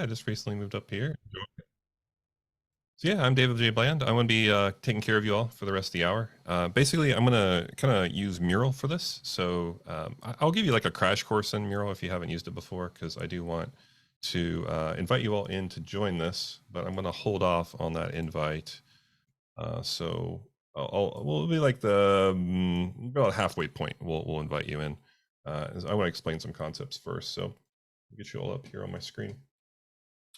I just recently moved up here. So yeah, I'm David J. Bland. I'm going to be taking care of you all for the rest of the hour. Basically, I'm going to kind of use Mural for this. So I'll give you like a crash course in Mural if you haven't used it before, because I do want to invite you all in to join this, but I'm going to hold off on that invite. So we'll be like the about halfway point. We'll invite you in. I want to explain some concepts first. So I'll get you all up here on my screen.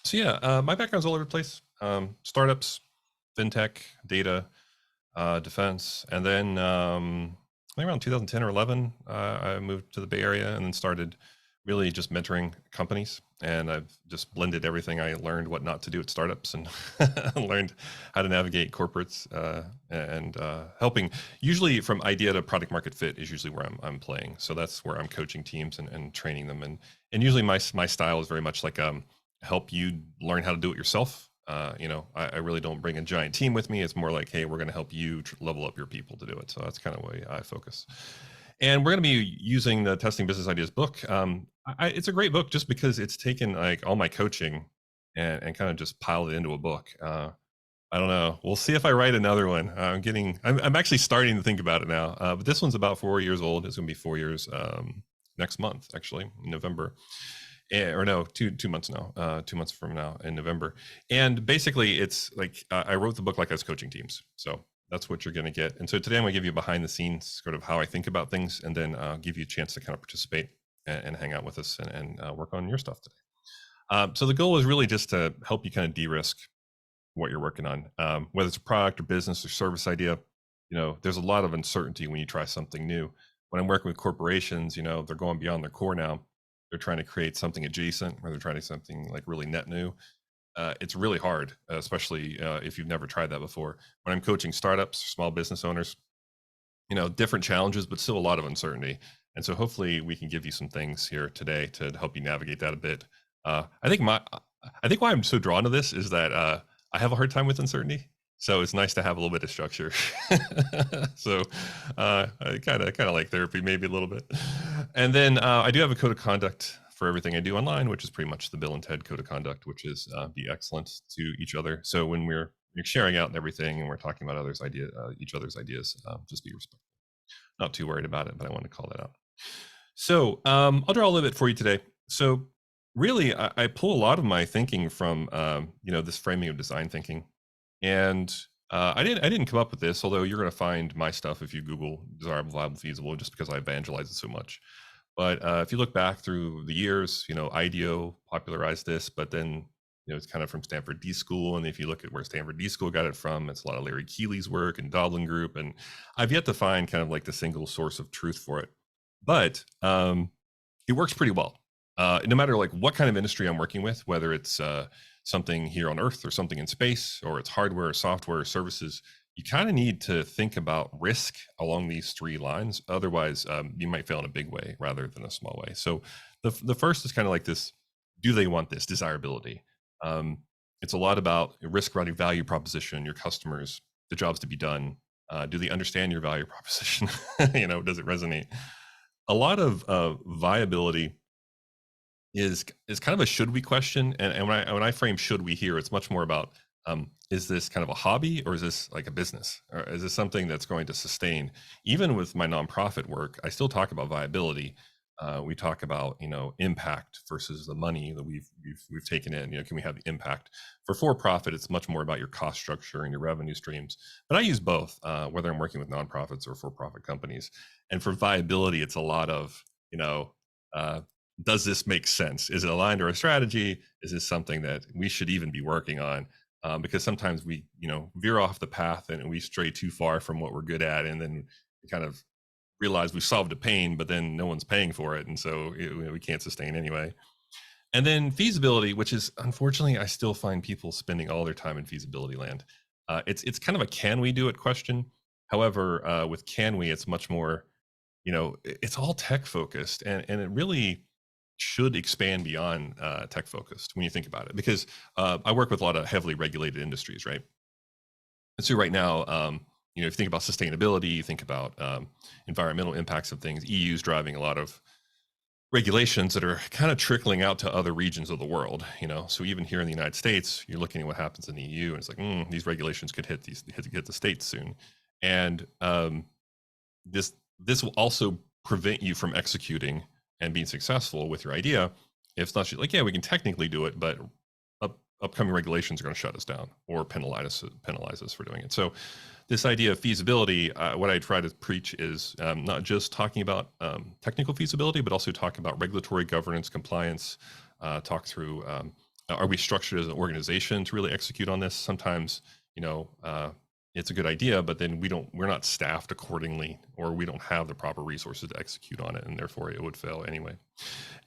So yeah, my background's all over the place. Startups, fintech, data, defense, and then I think around 2010 or 11, I moved to the Bay Area and then started really just mentoring companies. And I've just blended everything I learned what not to do at startups and learned how to navigate corporates and helping. Usually from idea to product market fit is usually where I'm playing. So that's where I'm coaching teams and training them. And usually my style is very much like help you learn how to do it yourself. I really don't bring a giant team with me. It's more like, hey, we're going to help you level up your people to do it. So that's kind of the way I focus. And we're going to be using the Testing Business Ideas book. It's a great book just because it's taken like all my coaching and kind of just piled it into a book. I don't know. We'll see if I write another one. I'm actually starting to think about it now. But this one's about 4 years old. It's going to be 4 years next month, actually, in November. Or no, 2 months now, 2 months from now in November. And basically it's like, I wrote the book like I was coaching teams. So that's what you're going to get. And so today I'm going to give you behind the scenes sort of how I think about things, and then give you a chance to kind of participate and hang out with us and work on your stuff today. So the goal is really just to help you kind of de-risk what you're working on, whether it's a product or business or service idea. There's a lot of uncertainty when you try something new. When I'm working with corporations, they're going beyond their core now. They're trying to create something adjacent, or they're trying to something like really net new. It's really hard, especially if you've never tried that before. When I'm coaching startups, small business owners, different challenges, but still a lot of uncertainty. And so hopefully we can give you some things here today to help you navigate that a bit. I think why I'm so drawn to this is that I have a hard time with uncertainty. So it's nice to have a little bit of structure. So I kind of like therapy, maybe a little bit. And then I do have a code of conduct for everything I do online, which is pretty much the Bill and Ted code of conduct, which is be excellent to each other. So when we're sharing out and everything, and we're talking about each other's ideas, just be respectful. Not too worried about it, but I want to call that out. So I'll draw a little bit for you today. So really, I pull a lot of my thinking from this framing of design thinking. And I didn't come up with this, although you're going to find my stuff if you Google desirable, viable, feasible, just because I evangelize it so much. But if you look back through the years, IDEO popularized this, but then it's kind of from Stanford D School. And if you look at where Stanford D School got it from, it's a lot of Larry Keeley's work and Doblin Group. And I've yet to find kind of like the single source of truth for it. But it works pretty well. No matter like what kind of industry I'm working with, whether it's something here on Earth or something in space, or it's hardware, or software, or services, you kind of need to think about risk along these three lines. Otherwise, you might fail in a big way rather than a small way. So the first is kind of like this: do they want this? Desirability. It's a lot about risk around your value proposition, your customers, the jobs to be done. Do they understand your value proposition? Does it resonate? A lot of viability is kind of a should we question, and when I frame should we here, it's much more about is this kind of a hobby, or is this like a business, or is this something that's going to sustain? Even with my nonprofit work, I still talk about viability. We talk about impact versus the money that we've taken in. Can we have the impact? For profit, it's much more about your cost structure and your revenue streams. But I use both, whether I'm working with nonprofits or for-profit companies. And for viability, it's a lot of does this make sense? Is it aligned to our strategy? Is this something that we should even be working on? Because sometimes we veer off the path and we stray too far from what we're good at, and then we kind of realize we've solved a pain, but then no one's paying for it, and so we can't sustain anyway. And then feasibility, which is unfortunately I still find people spending all their time in feasibility land. It's kind of a can we do it question. However, with can we, it's much more it's all tech focused, and it really should expand beyond tech focused when you think about it, because I work with a lot of heavily regulated industries, right? And so right now, if you think about sustainability, you think about environmental impacts of things. EU's driving a lot of regulations that are kind of trickling out to other regions of the world. So even here in the United States, you're looking at what happens in the EU, and it's like, these regulations could hit the states soon. And this will also prevent you from executing and being successful with your idea. If it's not like, yeah, we can technically do it, but upcoming regulations are going to shut us down or penalize us for doing it. So this idea of feasibility, what I try to preach is not just talking about technical feasibility, but also talk about regulatory governance, compliance, talk through, are we structured as an organization to really execute on this? Sometimes, it's a good idea, but then we're not staffed accordingly, or we don't have the proper resources to execute on it, and therefore it would fail anyway.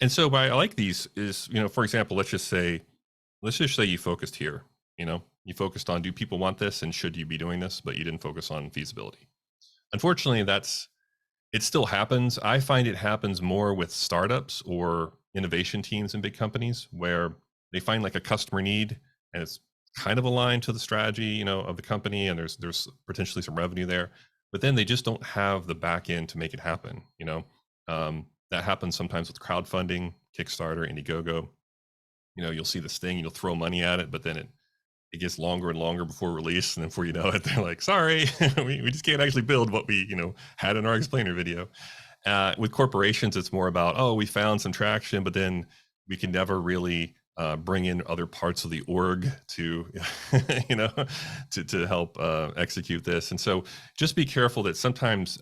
And so why I like these is, for example, let's just say you focused here, you focused on, do people want this and should you be doing this, but you didn't focus on feasibility. Unfortunately, it still happens. I find it happens more with startups or innovation teams in big companies where they find like a customer need and it's kind of aligned to the strategy, of the company, and there's potentially some revenue there, but then they just don't have the back end to make it happen. That happens sometimes with crowdfunding, Kickstarter, Indiegogo. You'll see this thing, you'll throw money at it, but then it gets longer and longer before release, and then before you know it, they're like, sorry, we just can't actually build what we had in our explainer video. With corporations, it's more about, oh, we found some traction, but then we can never really bring in other parts of the org to to help execute this. And so just be careful that sometimes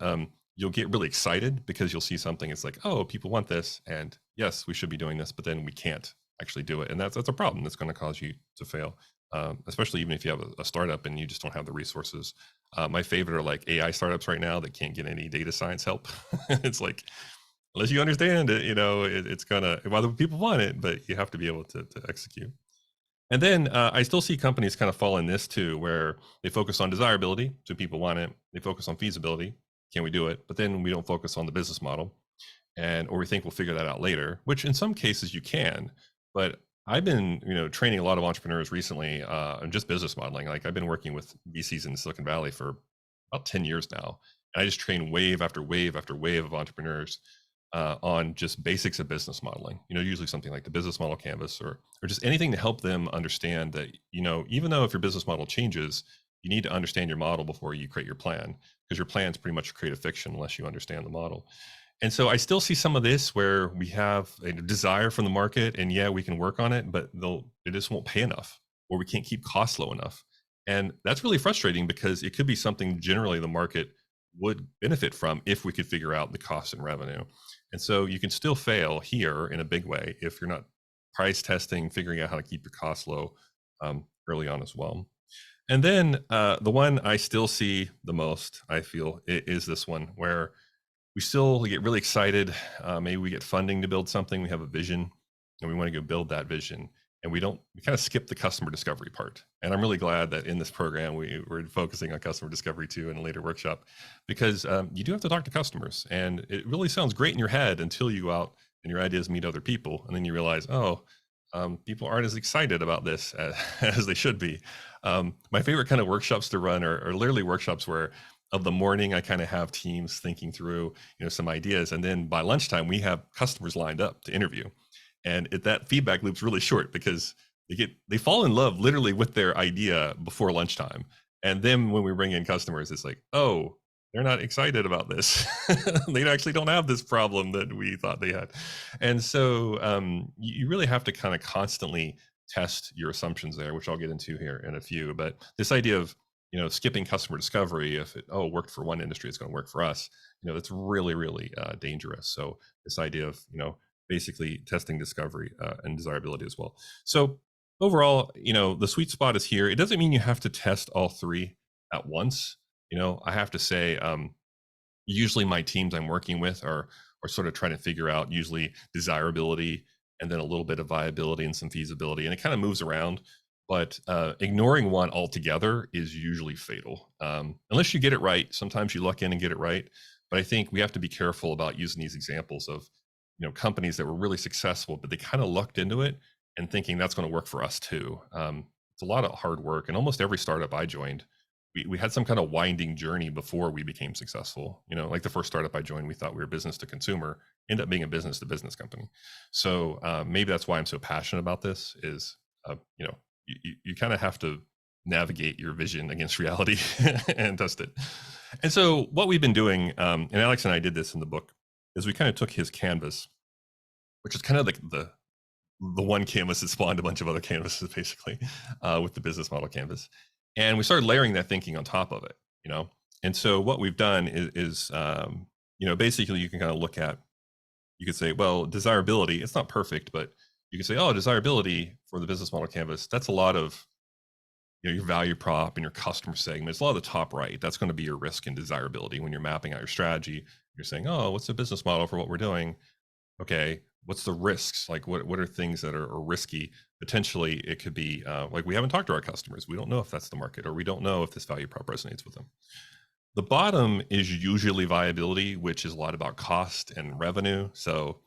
you'll get really excited because you'll see something, it's like, oh, people want this, and yes, we should be doing this, but then we can't actually do it, and that's a problem that's going to cause you to fail. Especially even if you have a startup and you just don't have the resources. My favorite are like AI startups right now that can't get any data science help. It's like, unless you understand it, it's gonna, whether people want it, but you have to be able to execute. And then I still see companies kind of fall in this too, where they focus on desirability, so people want it. They focus on feasibility, can we do it? But then we don't focus on the business model, or we think we'll figure that out later, which in some cases you can. But I've been, training a lot of entrepreneurs recently on just business modeling. Like I've been working with VCs in Silicon Valley for about 10 years now. And I just train wave after wave after wave of entrepreneurs on just basics of business modeling, usually something like the business model canvas, or just anything to help them understand that, even though if your business model changes, you need to understand your model before you create your plan, because your plan's pretty much create a fiction unless you understand the model. And so I still see some of this where we have a desire from the market, and yeah, we can work on it, but it just won't pay enough, or we can't keep costs low enough. And that's really frustrating because it could be something generally the market would benefit from if we could figure out the cost and revenue. And so you can still fail here in a big way if you're not price testing, figuring out how to keep your costs low early on as well. And then the one I still see the most, I feel, is this one where we still get really excited. Maybe we get funding to build something. We have a vision and we want to go build that vision. And we kind of skip the customer discovery part. And I'm really glad that in this program, we're focusing on customer discovery too in a later workshop, because you do have to talk to customers, and it really sounds great in your head until you go out and your ideas meet other people. And then you realize, people aren't as excited about this as they should be. My favorite kind of workshops to run are literally workshops where of the morning, I kind of have teams thinking through, some ideas. And then by lunchtime, we have customers lined up to interview. And that feedback loop's really short because they fall in love literally with their idea before lunchtime. And then when we bring in customers, it's like, oh, they're not excited about this. They actually don't have this problem that we thought they had. And so you really have to kind of constantly test your assumptions there, which I'll get into here in a few. But this idea of skipping customer discovery, if it worked for one industry, it's going to work for us. That's really, really dangerous. So this idea of basically testing discovery and desirability as well. So overall, the sweet spot is here. It doesn't mean you have to test all three at once. I have to say, usually my teams I'm working with are sort of trying to figure out usually desirability and then a little bit of viability and some feasibility, and it kind of moves around. But ignoring one altogether is usually fatal. Unless you get it right, sometimes you luck in and get it right. But I think we have to be careful about using these examples of companies that were really successful, but they kind of lucked into it and thinking that's going to work for us too. It's a lot of hard work, and almost every startup I joined, we had some kind of winding journey before we became successful. You know, like the first startup I joined, we thought we were business to consumer, end up being a business to business company. So maybe that's why I'm so passionate about this is, you know, you kind of have to navigate your vision against reality and test it. And so what we've been doing, and Alex and I did this in the book, is we kind of took his canvas, which is kind of the one canvas that spawned a bunch of other canvases, basically, with the business model canvas. And we started layering that thinking on top of it, you know? And so what we've done is you know, basically you can kind of look at, you could say, well, desirability, it's not perfect, but you can say, oh, desirability for the business model canvas, that's a lot of, you know, your value prop and your customer segment. It's a lot of the top right. That's going to be your risk and desirability when you're mapping out your strategy. You're saying, oh, what's the business model for what we're doing? Okay, what's the risks? Like what are things that are risky? Potentially it could be like we haven't talked to our customers. We don't know if that's the market, or we don't know if this value prop resonates with them. The bottom is usually viability, which is a lot about cost and revenue. So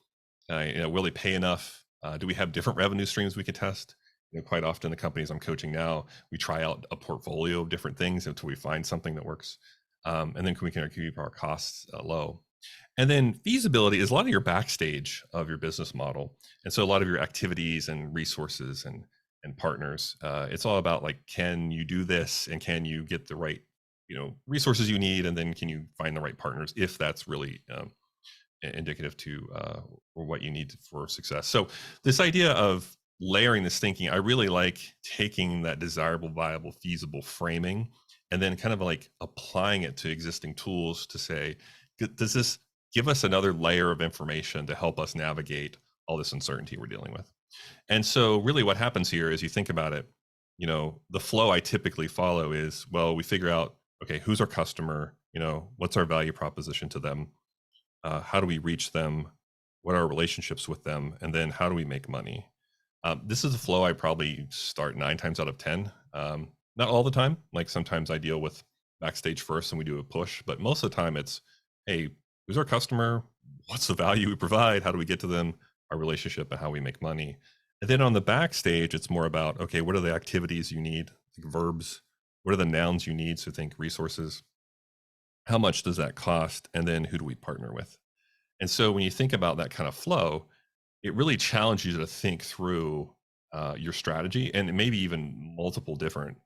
you know, will they pay enough? Do we have different revenue streams we could test? You know, quite often the companies I'm coaching now, we try out a portfolio of different things until we find something that works. And then we can keep our costs low. And then feasibility is a lot of your backstage of your business model. And so a lot of your activities and resources and partners, it's all about like, can you do this, and can you get the right, you know, resources you need, and then can you find the right partners if that's really indicative to or what you need for success. So this idea of layering this thinking, I really like taking that desirable, viable, feasible framing and then kind of like applying it to existing tools to say, does this give us another layer of information to help us navigate all this uncertainty we're dealing with? And so really what happens here is, you think about it, you know, the flow I typically follow is, well, we figure out, okay, who's our customer? You know, what's our value proposition to them? How do we reach them? What are our relationships with them? And then how do we make money? This is a flow I probably start 9 times out of 10. Not all the time. Like sometimes I deal with backstage first and we do a push, but most of the time it's, hey, who's our customer? What's the value we provide? How do we get to them? Our relationship and how we make money. And then on the backstage, it's more about, okay, what are the activities you need? Like verbs. What are the nouns you need? So think resources. How much does that cost? And then who do we partner with? And so when you think about that kind of flow, it really challenges you to think through your strategy and maybe even multiple different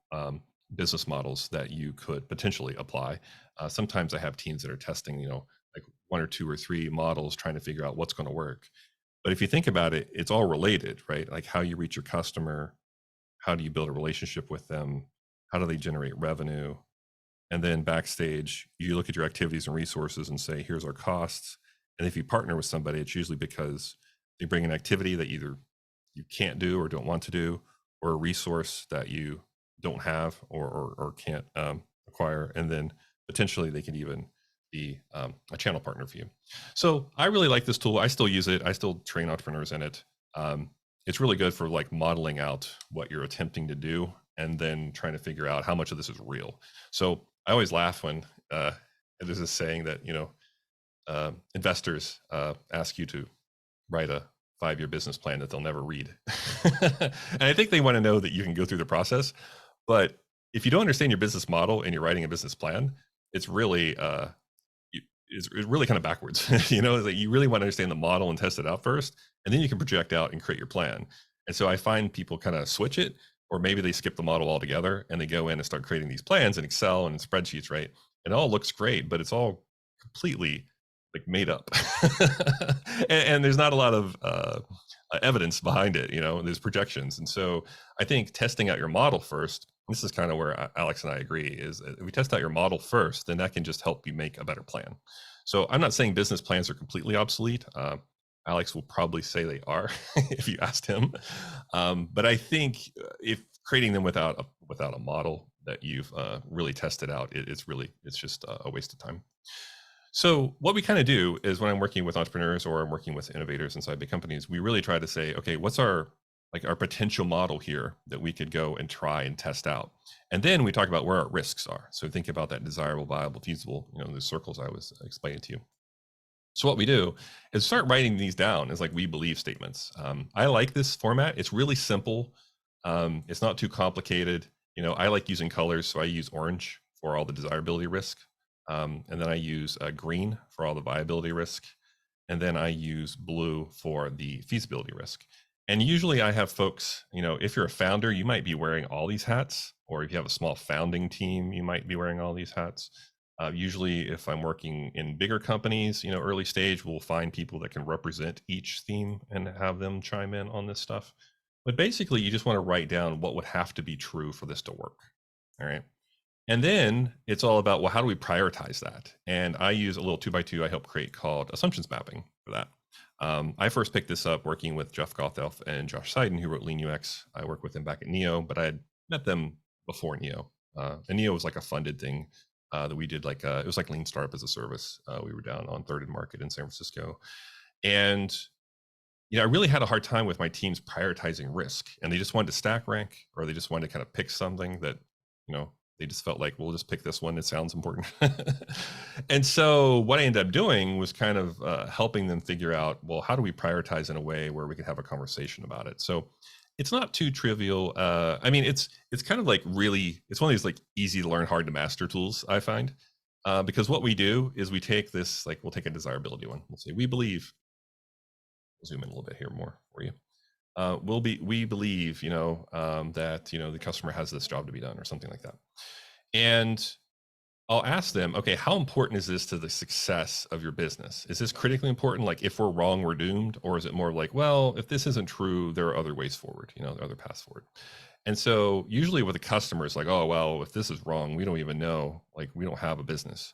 business models that you could potentially apply. Sometimes I have teams that are testing, you know, like 1 or 2 or 3 models, trying to figure out what's going to work. But if you think about it, it's all related, right? Like how you reach your customer, how do you build a relationship with them, how do they generate revenue? And then backstage, you look at your activities and resources and say, here's our costs. And if you partner with somebody, it's usually because they bring an activity that either you can't do or don't want to do, or a resource that you don't have or can't acquire. And then potentially they can even be a channel partner for you. So I really like this tool. I still use it. I still train entrepreneurs in it. It's really good for like modeling out what you're attempting to do and then trying to figure out how much of this is real. So I always laugh when there's this saying that, you know, investors ask you to write a 5-year business plan that they'll never read. And I think they want to know that you can go through the process. But if you don't understand your business model and you're writing a business plan, it's really it's really kind of backwards. You know, that you really want to understand the model and test it out first, and then you can project out and create your plan. And so I find people kind of switch it, or maybe they skip the model altogether and they go in and start creating these plans in Excel and in spreadsheets, right? It all looks great, but it's all completely like made up. And there's not a lot of evidence behind it, you know, there's projections. And so I think testing out your model first, this is kind of where Alex and I agree, is if we test out your model first, then that can just help you make a better plan. So I'm not saying business plans are completely obsolete. Alex will probably say they are if you asked him. But I think if creating them without a model that you've really tested out, it's just a waste of time. So what we kind of do is, when I'm working with entrepreneurs or I'm working with innovators inside big companies, we really try to say, okay, what's our potential model here that we could go and try and test out. And then we talk about where our risks are. So think about that desirable, viable, feasible, you know, the circles I was explaining to you. So what we do is start writing these down as like we believe statements. I like this format. It's really simple. It's not too complicated. You know, I like using colors, so I use orange for all the desirability risk. And then I use green for all the viability risk. And then I use blue for the feasibility risk. And usually I have folks, if you're a founder, you might be wearing all these hats, or if you have a small founding team, you might be wearing all these hats. Usually if I'm working in bigger companies, early stage, we'll find people that can represent each theme and have them chime in on this stuff. But basically you just want to write down what would have to be true for this to work. All right. And then it's all about, well, how do we prioritize that? And I use a little 2x2 I help create called assumptions mapping for that. I first picked this up working with Jeff Gothelf and Josh Seiden, who wrote Lean UX. I worked with them back at Neo, but I had met them before Neo. And Neo was like a funded thing that we did, it was like Lean Startup as a Service. We were down on 3rd and Market in San Francisco. And I really had a hard time with my teams prioritizing risk, and they just wanted to stack rank, or they just wanted to kind of pick something that, they just felt like, we'll just pick this one. It sounds important. And so what I ended up doing was kind of helping them figure out, well, how do we prioritize in a way where we could have a conversation about it? So it's not too trivial. I mean, it's kind of like it's one of these like easy to learn, hard to master tools, I find. Because what we do is we take this, we'll take a desirability one. We'll say, we believe, we'll zoom in a little bit here more for you. We believe, that, the customer has this job to be done, or something like that. And I'll ask them, okay, how important is this to the success of your business? Is this critically important? Like, if we're wrong, we're doomed? Or is it more like, well, if this isn't true, there are other ways forward, there are other paths forward. And so usually with a customer, it's like, oh, well, if this is wrong, we don't even know, we don't have a business.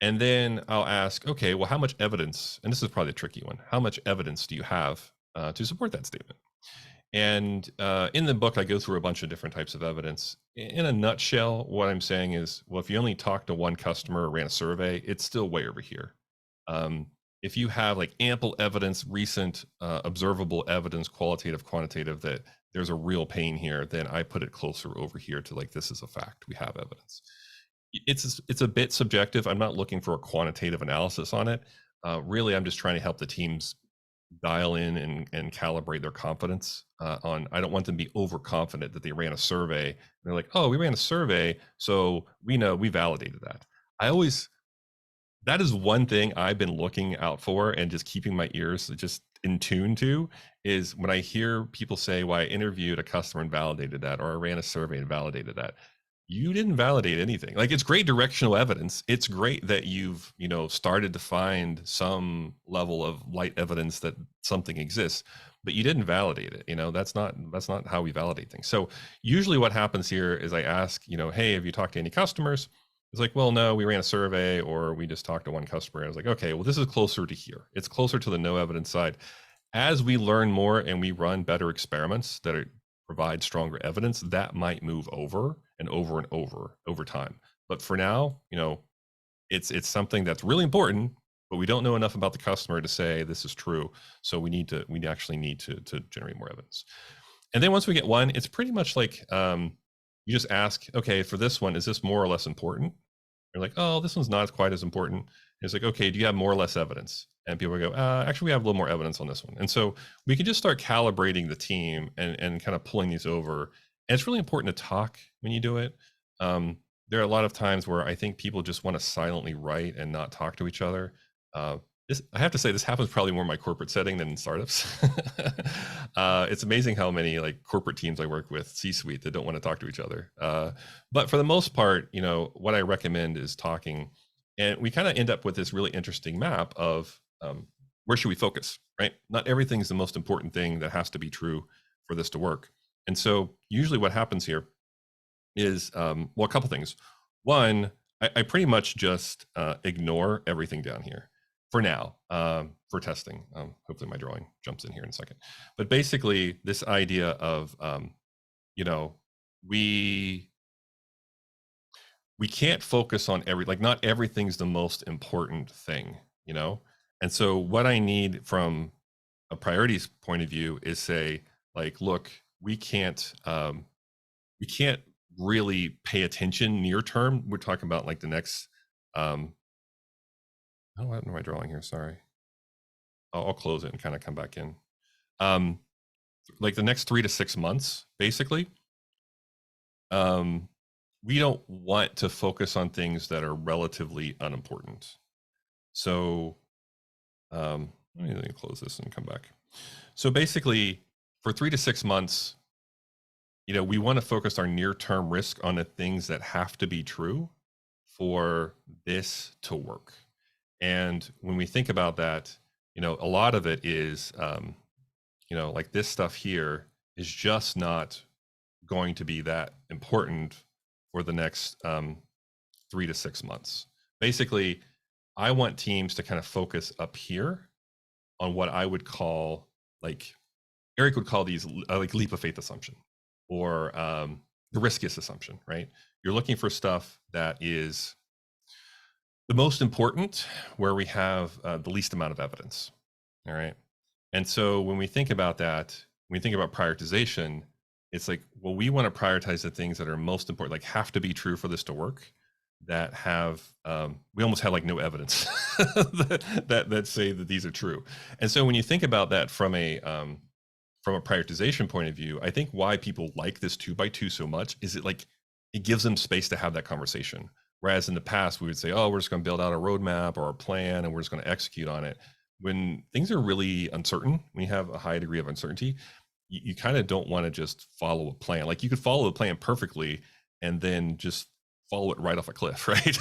And then I'll ask, okay, well, how much evidence, and this is probably a tricky one, how much evidence do you have to support that statement? And in the book, I go through a bunch of different types of evidence. In a nutshell, what I'm saying is, well, if you only talked to one customer or ran a survey, it's still way over here. If you have ample evidence, recent observable evidence, qualitative, quantitative, that there's a real pain here, then I put it closer over here to this is a fact. We have evidence. It's a bit subjective. I'm not looking for a quantitative analysis on it. Really, I'm just trying to help the teams dial in and calibrate their confidence on. I don't want them to be overconfident that they ran a survey. They're like, oh, we ran a survey, so we know we validated that. That is one thing I've been looking out for and just keeping my ears just in tune to, is when I hear people say, well, I interviewed a customer and validated that, or I ran a survey and validated that. You didn't validate anything. It's great directional evidence. It's great that you've, started to find some level of light evidence that something exists, but you didn't validate it. That's not how we validate things. So usually what happens here is I ask, hey, have you talked to any customers? It's like, well, no, we ran a survey, or we just talked to one customer. And I was like, okay, well, this is closer to here. It's closer to the no evidence side. As we learn more and we run better experiments that provide stronger evidence, that might move over and over and over time. But for now, it's something that's really important, but we don't know enough about the customer to say this is true. So we actually need to generate more evidence. And then once we get one, it's pretty much like, you just ask, okay, for this one, is this more or less important? You're like, oh, this one's not quite as important. It's like, okay, do you have more or less evidence? And people go, actually, we have a little more evidence on this one. And so we can just start calibrating the team and kind of pulling these over. And it's really important to talk when you do it. There are a lot of times where I think people just want to silently write and not talk to each other. I have to say, this happens probably more in my corporate setting than in startups. It's amazing how many corporate teams I work with, C-suite, that don't want to talk to each other. But for the most part, what I recommend is talking. And we kind of end up with this really interesting map of where should we focus, right? Not everything's the most important thing that has to be true for this to work. And so usually what happens here is, well, a couple things. One, I pretty much just ignore everything down here for now, for testing. Hopefully my drawing jumps in here in a second. But basically this idea of, we can't focus on not everything's the most important thing, And so what I need from a priorities point of view is say, look, we can't really pay attention near term. We're talking about the next, oh, what happened to my drawing here? Sorry. I'll close it and kind of come back in. The next 3 to 6 months, basically. we don't want to focus on things that are relatively unimportant. So let me close this and come back. So basically, for 3 to 6 months, we want to focus our near-term risk on the things that have to be true for this to work. And when we think about that, a lot of it is, like this stuff here is just not going to be that important for the next 3 to 6 months. Basically, I want teams to kind of focus up here on what I would call, like Eric would call these like leap of faith assumption, or the riskiest assumption, right? You're looking for stuff that is the most important, where we have the least amount of evidence. All right. And so when we think about that, when we think about prioritization, it's like, well, we want to prioritize the things that are most important, like have to be true for this to work, that have we almost have like no evidence that say that these are true. And so when you think about that from a prioritization point of view, I think why people like this 2x2 so much is it gives them space to have that conversation. Whereas in the past, we would say, oh, we're just going to build out a roadmap or a plan and we're just going to execute on it. When things are really uncertain, when you have a high degree of uncertainty, you kind of don't want to just follow a plan. Like you could follow the plan perfectly and then just follow it right off a cliff, right?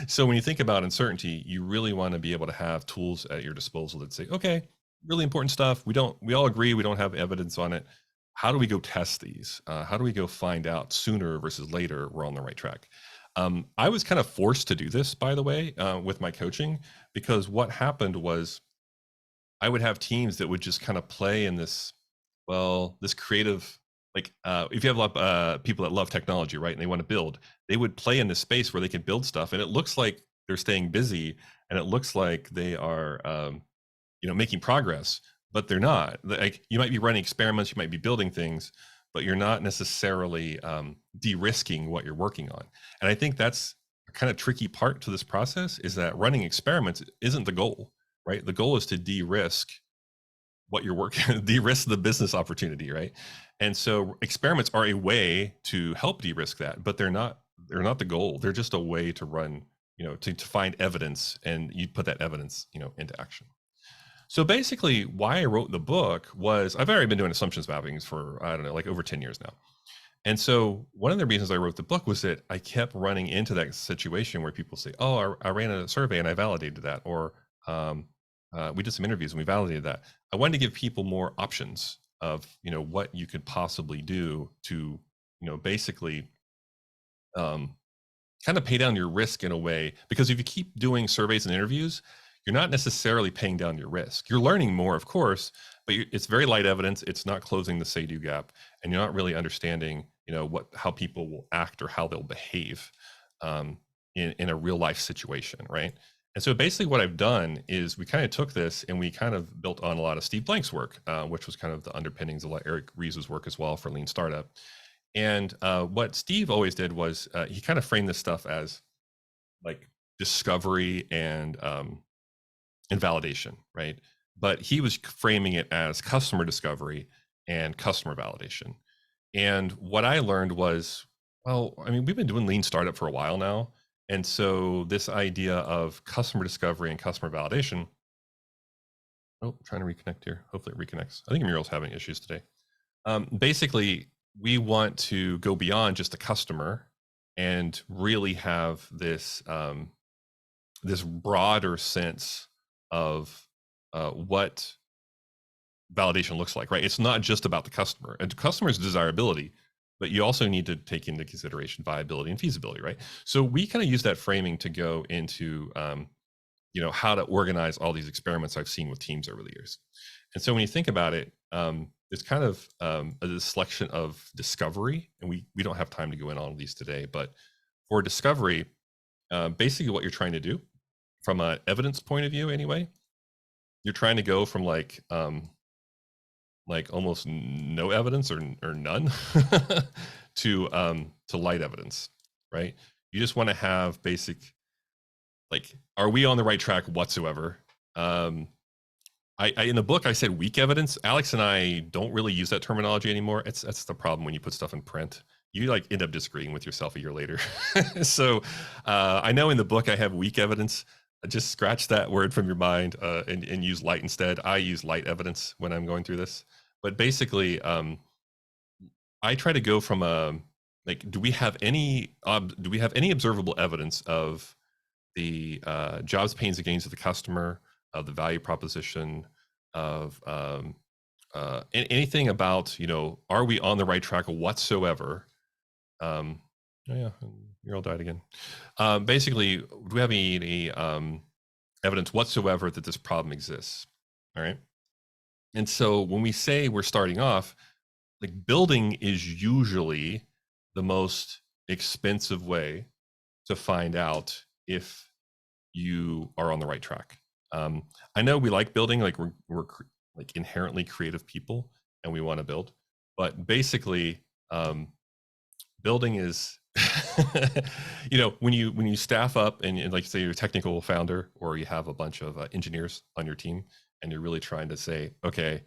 So when you think about uncertainty, you really want to be able to have tools at your disposal that say, okay, really important stuff. We all agree we don't have evidence on it. How do we go test these? How do we go find out sooner versus later we're on the right track? I was kind of forced to do this, by the way, with my coaching, because what happened was I would have teams that would just kind of play in this creative, like if you have a lot of people that love technology, right, and they want to build, they would play in this space where they can build stuff, and it looks like they're staying busy, and it looks like they are making progress, but they're not. Like you might be running experiments, you might be building things, but you're not necessarily de-risking what you're working on. And I think that's a kind of tricky part to this process, is that running experiments isn't the goal, right? The goal is to de-risk what you're working, de-risk the business opportunity, right? And so experiments are a way to help de-risk that, but they're not the goal. They're just a way to run, to find evidence, and you put that evidence, into action. So basically, why I wrote the book was I've already been doing assumptions mappings for, I don't know, like over 10 years now. And so one of the reasons I wrote the book was that I kept running into that situation where people say, oh, I ran a survey and I validated that, or we did some interviews and we validated that. I wanted to give people more options of, what you could possibly do to, basically kind of pay down your risk in a way, because if you keep doing surveys and interviews, you're not necessarily paying down your risk. You're learning more, of course, but it's very light evidence. It's not closing the say-do gap, and you're not really understanding, how people will act or how they'll behave in a real life situation, right? And so basically what I've done is we kind of took this and we kind of built on a lot of Steve Blank's work, which was kind of the underpinnings of a lot of Eric Ries's work as well for Lean Startup. And what Steve always did was he kind of framed this stuff as like discovery and validation, right? But he was framing it as customer discovery and customer validation. And what I learned was, well, I mean, we've been doing Lean Startup for a while now. And so this idea of customer discovery and customer validation, trying to reconnect here. Hopefully it reconnects. I think Mural's having issues today. Basically, we want to go beyond just a customer and really have this this broader sense of what validation looks like, right? It's not just about the customer, and customer's desirability, but you also need to take into consideration viability and feasibility, right? So we kind of use that framing to go into how to organize all these experiments I've seen with teams over the years. And so when you think about it, it's kind of a selection of discovery, and we don't have time to go in on all these today, but for discovery, basically what you're trying to do from an evidence point of view anyway, you're trying to go from like almost no evidence or none to light evidence, right? You just want to have basic, like, are we on the right track whatsoever? I I in the book I said weak evidence. Alex and I don't really use that terminology anymore. That's the problem when you put stuff in print. You like end up disagreeing with yourself a year later. So I know in the book I have weak evidence. Just scratch that word from your mind and use light instead. I use light evidence when I'm going through this. But basically, I try to go from a like, do we have any observable evidence of the jobs, pains, and gains of the customer, of the value proposition, of anything about, are we on the right track whatsoever? Oh yeah, your all died again. Basically, do we have any evidence whatsoever that this problem exists? All right. And so when we say we're starting off, like building is usually the most expensive way to find out if you are on the right track. I know we like building, like we're like inherently creative people and we want to build, but basically building is when you staff up and like say you're a technical founder or you have a bunch of engineers on your team and you're really trying to say, okay,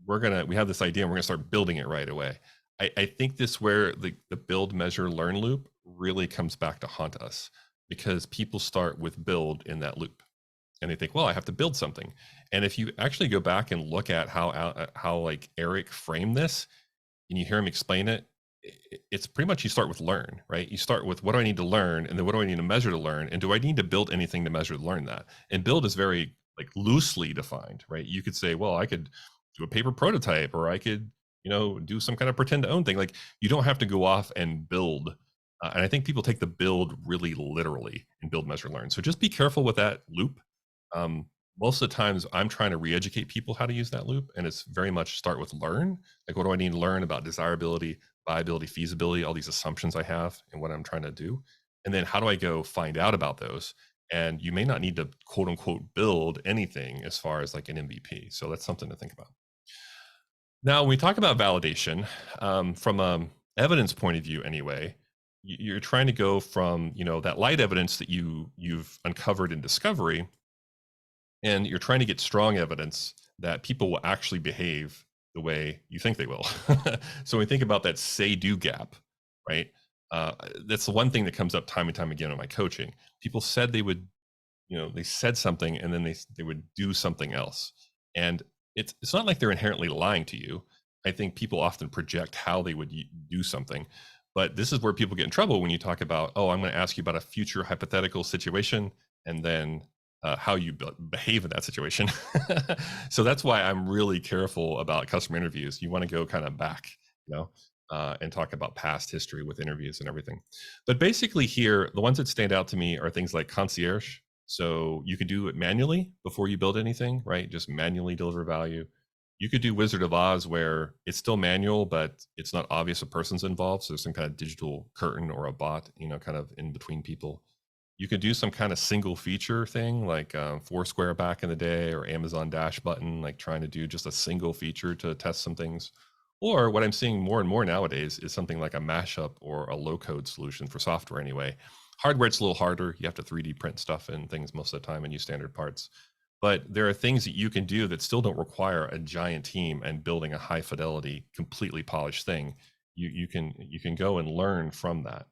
we have this idea and we're gonna start building it right away. I think this where the build, measure, learn loop really comes back to haunt us, because people start with build in that loop and they think, well, I have to build something. And if you actually go back and look at how like Eric framed this and you hear him explain it, it's pretty much you start with learn, right? You start with what do I need to learn, and then what do I need to measure to learn, and do I need to build anything to measure to learn that? And build is very like loosely defined, right? You could say, well, I could do a paper prototype, or I could do some kind of pretend to own thing. Like, you don't have to go off and build. And I think people take the build really literally in build, measure, learn. So just be careful with that loop. Most of the times I'm trying to re-educate people how to use that loop, and it's very much start with learn. Like, what do I need to learn about desirability, viability, feasibility, all these assumptions I have and what I'm trying to do? And then how do I go find out about those? And you may not need to quote unquote build anything as far as like an MVP. So that's something to think about. Now, when we talk about validation, from an evidence point of view anyway, you're trying to go from that light evidence that you've uncovered in discovery, and you're trying to get strong evidence that people will actually behave the way you think they will. So when we think about that say-do gap, right? That's the one thing that comes up time and time again in my coaching. People said they would, they said something and then they would do something else. And it's not like they're inherently lying to you. I think people often project how they would do something. But this is where people get in trouble when you talk about, oh, I'm going to ask you about a future hypothetical situation, and then how you behave in that situation. So that's why I'm really careful about customer interviews. You want to go kind of back, and talk about past history with interviews and everything. But basically here, the ones that stand out to me are things like concierge. So you can do it manually before you build anything, right? Just manually deliver value. You could do Wizard of Oz, where it's still manual, but it's not obvious a person's involved. So there's some kind of digital curtain or a bot, kind of in between people. You could do some kind of single feature thing, like Foursquare back in the day, or Amazon Dash button, like trying to do just a single feature to test some things. Or what I'm seeing more and more nowadays is something like a mashup or a low code solution for software anyway. Hardware, it's a little harder. You have to 3D print stuff and things most of the time and use standard parts. But there are things that you can do that still don't require a giant team and building a high fidelity, completely polished thing. You can go and learn from that.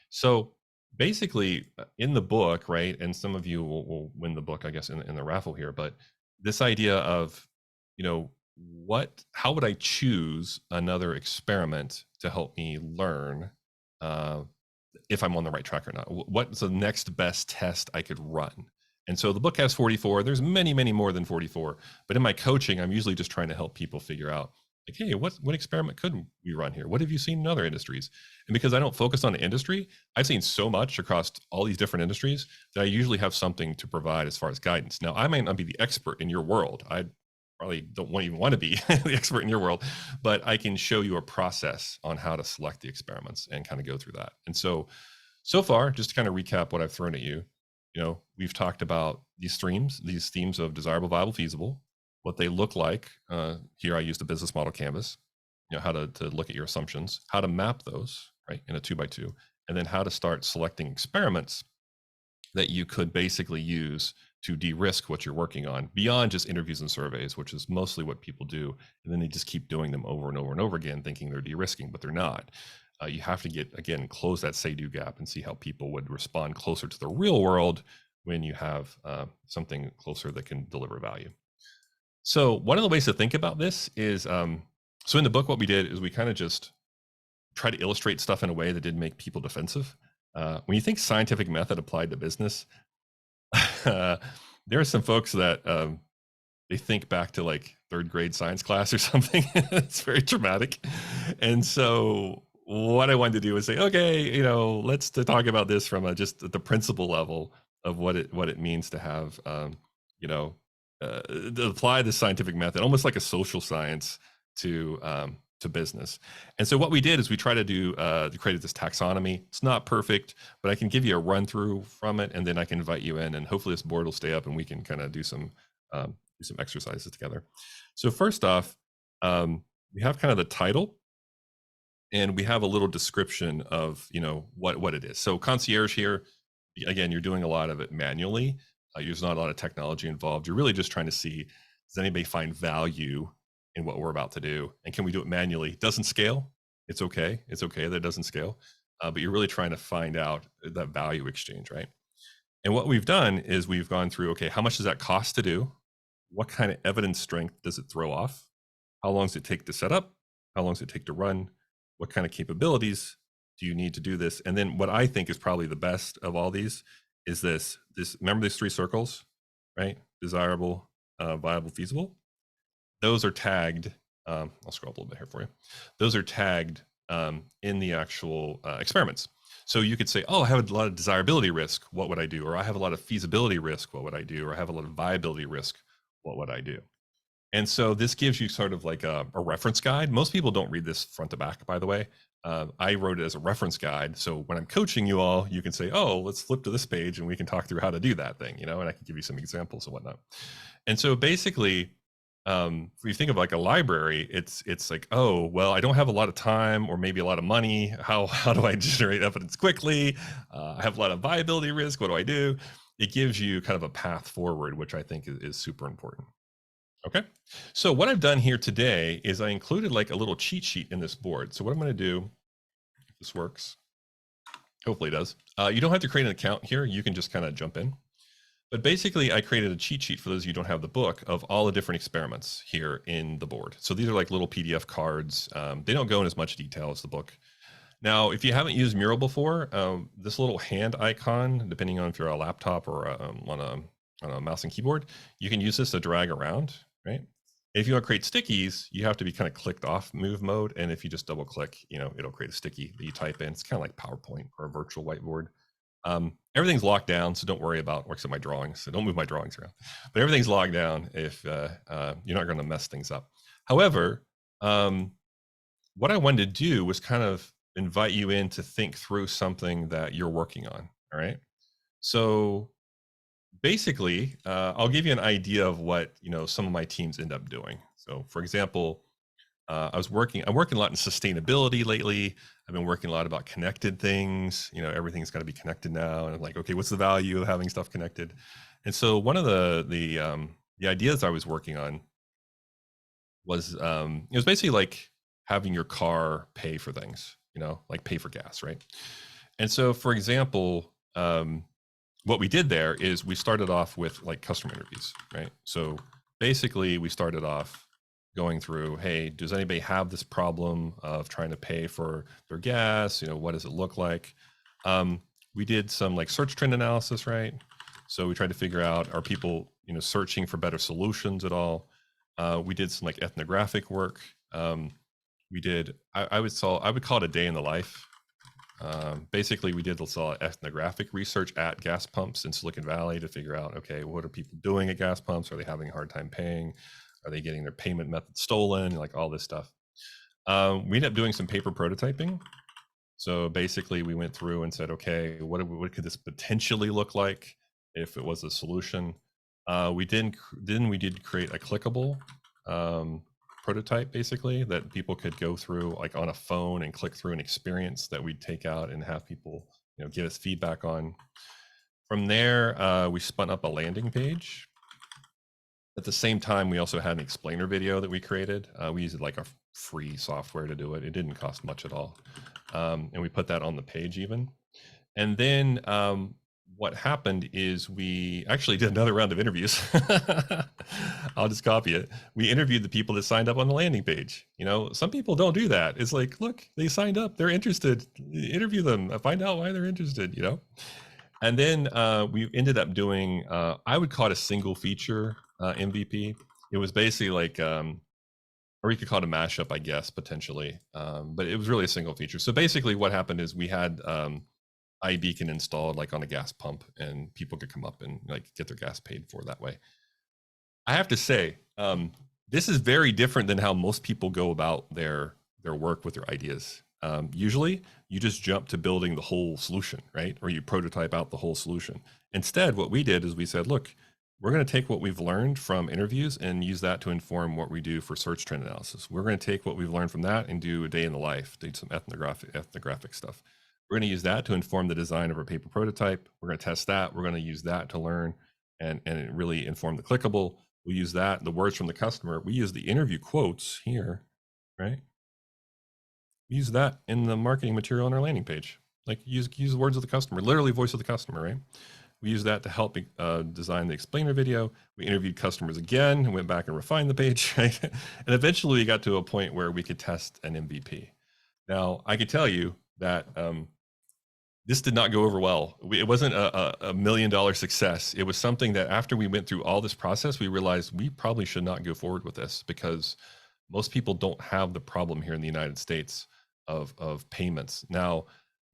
So basically, in the book, right, and some of you will win the book, I guess, in the raffle here, but this idea of, how would I choose another experiment to help me learn if I'm on the right track or not? What's the next best test I could run? And so the book has 44. There's many, many more than 44. But in my coaching, I'm usually just trying to help people figure out, like, hey, what experiment could we run here? What have you seen in other industries? And because I don't focus on the industry, I've seen so much across all these different industries that I usually have something to provide as far as guidance. Now, I might not be the expert in your world. I probably don't even want to be the expert in your world, but I can show you a process on how to select the experiments and kind of go through that. And so far, just to kind of recap what I've thrown at you, we've talked about these themes of desirable, viable, feasible, what they look like. Here I use the business model canvas, how to look at your assumptions, how to map those, right, in a 2x2, and then how to start selecting experiments that you could basically use to de-risk what you're working on beyond just interviews and surveys, which is mostly what people do. And then they just keep doing them over and over and over again, thinking they're de-risking, but they're not. You have to close that say-do gap and see how people would respond closer to the real world when you have something closer that can deliver value. So one of the ways to think about this is, so in the book, what we did is we kind of just try to illustrate stuff in a way that didn't make people defensive. When you think scientific method applied to business, there are some folks that they think back to like third grade science class or something. It's very dramatic. And so what I wanted to do is say, okay, let's talk about this from just the principle level of what it means to have, to apply the scientific method, almost like a social science to business. And so what we did is we try to created this taxonomy. It's not perfect, but I can give you a run through from it, and then I can invite you in, and hopefully this board will stay up and we can kind of do some exercises together. So first off, we have kind of the title, and we have a little description of what it is. So concierge here, again, you're doing a lot of it manually. There's not a lot of technology involved. You're really just trying to see, does anybody find value in what we're about to do, and can we do it manually? It doesn't scale. It's okay that it doesn't scale, but you're really trying to find out that value exchange, right? And what we've done is we've gone through, okay, how much does that cost to do? What kind of evidence strength does it throw off? How long does it take to set up? How long does it take to run? What kind of capabilities do you need to do this? And then what I think is probably the best of all these is this, remember these 3 circles, right? Desirable, viable, feasible. Those are tagged, I'll scroll up a little bit here for you. Those are tagged in the actual experiments. So you could say, oh, I have a lot of desirability risk, what would I do? Or I have a lot of feasibility risk, what would I do? Or I have a lot of viability risk, what would I do? And so this gives you sort of like a reference guide. Most people don't read this front to back, by the way. I wrote it as a reference guide. So when I'm coaching you all, you can say, oh, let's flip to this page and we can talk through how to do that thing, and I can give you some examples and whatnot. And so basically, if you think of like a library, it's like, oh, well, I don't have a lot of time or maybe a lot of money. How do I generate evidence quickly? I have a lot of viability risk. What do I do? It gives you kind of a path forward, which I think is super important. Okay. So what I've done here today is I included like a little cheat sheet in this board. So what I'm going to do, if this works, hopefully it does. You don't have to create an account here. You can just kind of jump in. But basically, I created a cheat sheet for those of you who don't have the book of all the different experiments here in the board. So these are like little PDF cards. They don't go in as much detail as the book. Now, if you haven't used Mural before, this little hand icon, depending on if you're on a laptop or on a mouse and keyboard, you can use this to drag around, right? If you want to create stickies, you have to be kind of clicked off move mode. And if you just double click, it'll create a sticky that you type in. It's kind of like PowerPoint or a virtual whiteboard. Everything's locked down, so don't worry about except my drawings. So don't move my drawings around. But everything's locked down if you're not going to mess things up. However, what I wanted to do was kind of invite you in to think through something that you're working on. All right. So basically, I'll give you an idea of what some of my teams end up doing. So, for example, I'm working a lot in sustainability lately. I've been working a lot about connected things. Everything's got to be connected now. And I'm like, okay, what's the value of having stuff connected? And so one of the ideas I was working on was it was basically like having your car pay for things, like pay for gas, right? And so, for example, what we did there is we started off with like customer interviews, right? So basically, we started off going through, hey, does anybody have this problem of trying to pay for their gas? What does it look like? We did some like search trend analysis, right? So we tried to figure out, are people, searching for better solutions at all? We did some like ethnographic work. We did, I would call it a day in the life. Basically, we did a lot of ethnographic research at gas pumps in Silicon Valley to figure out, okay, what are people doing at gas pumps? Are they having a hard time paying? Are they getting their payment method stolen? Like all this stuff. We ended up doing some paper prototyping. So basically, we went through and said, okay, what could this potentially look like if it was a solution? We did create a clickable prototype, basically, that people could go through like on a phone and click through an experience that we'd take out and have people give us feedback on. From there, we spun up a landing page. At the same time, we also had an explainer video that we created. We used like a free software to do it. It didn't cost much at all. And we put that on the page even. And then what happened is we actually did another round of interviews. I'll just copy it. We interviewed the people that signed up on the landing page. You know, some people don't do that. It's like, look, they signed up, they're interested. Interview them, find out why they're interested, you know? And then we ended up doing, I would call it a single feature MVP. It was basically like, or you could call it a mashup, I guess, potentially. But it was really a single feature. So basically what happened is we had iBeacon installed like on a gas pump, and people could come up and like get their gas paid for that way. I have to say, this is very different than how most people go about their work with their ideas. Usually you just jump to building the whole solution, right? Or you prototype out the whole solution. Instead, what we did is we said, look, we're going to take what we've learned from interviews and use that to inform what we do for search trend analysis. We're going to take what we've learned from that and do a day in the life, do some ethnographic stuff. We're going to use that to inform the design of our paper prototype. We're going to test that. We're going to use that to learn and really inform the clickable. We use that, the words from the customer. We use the interview quotes here, right? We use that in the marketing material on our landing page. Like use the words of the customer, literally voice of the customer, right? We use that to help design the explainer video. We interviewed customers again and went back and refined the page, right? And eventually we got to a point where we could test an MVP. Now, I could tell you that this did not go over well. It wasn't a $1 million success. It was something that after we went through all this process, we realized we probably should not go forward with this because most people don't have the problem here in the United States of payments. Now,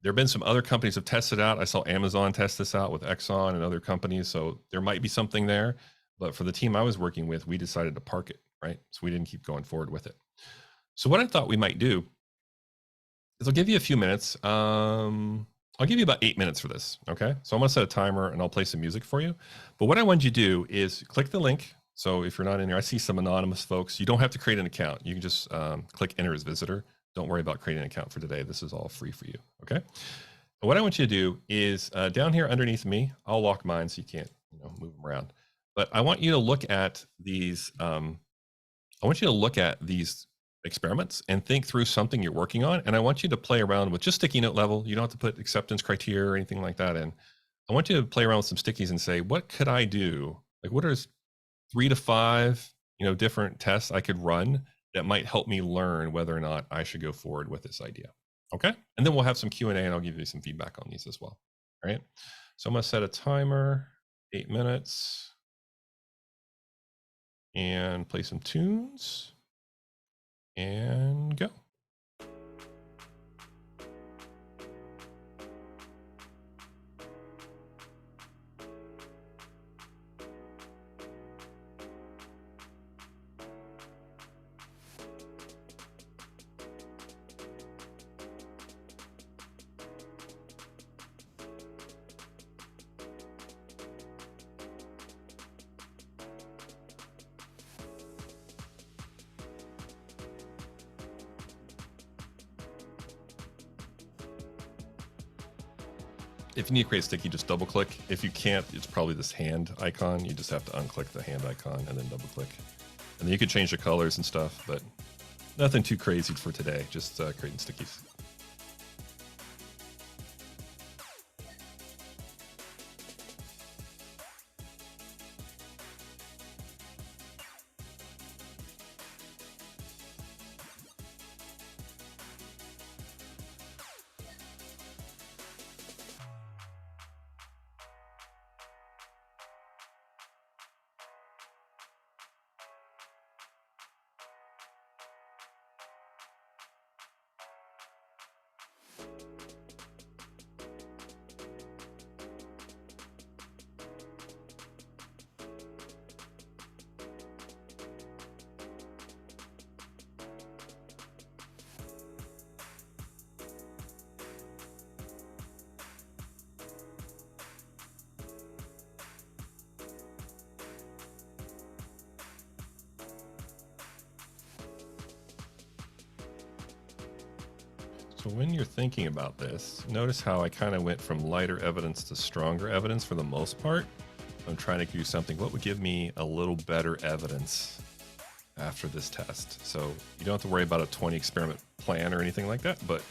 there have been some other companies have tested out. I saw Amazon test this out with Exxon and other companies. So there might be something there. But for the team I was working with, we decided to park it, right? So we didn't keep going forward with it. So what I thought we might do is I'll give you a few minutes. I'll give you about 8 minutes for this, okay? So I'm gonna set a timer and I'll play some music for you. But what I want you to do is click the link. So if you're not in there, I see some anonymous folks. You don't have to create an account. You can just click enter as visitor. Don't worry about creating an account for today. This is all free for you, okay? And what I want you to do is down here underneath me, I'll lock mine so you can't move them around. But I want you to look at these, experiments and think through something you're working on. And I want you to play around with just sticky note level. You don't have to put acceptance criteria or anything like that in. I want you to play around with some stickies and say, what could I do? Like what are 3 to 5, different tests I could run that might help me learn whether or not I should go forward with this idea. Okay. And then we'll have some Q&A and I'll give you some feedback on these as well. All right. So I'm going to set a timer, 8 minutes, and play some tunes and go. If you need to create a sticky, just double click. If you can't, it's probably this hand icon. You just have to unclick the hand icon and then double click. And then you could change the colors and stuff, but nothing too crazy for today. Just creating stickies. So when you're thinking about this, notice how I kind of went from lighter evidence to stronger evidence for the most part. I'm trying to do something. What would give me a little better evidence after this test? So you don't have to worry about a 20 experiment plan or anything like that, but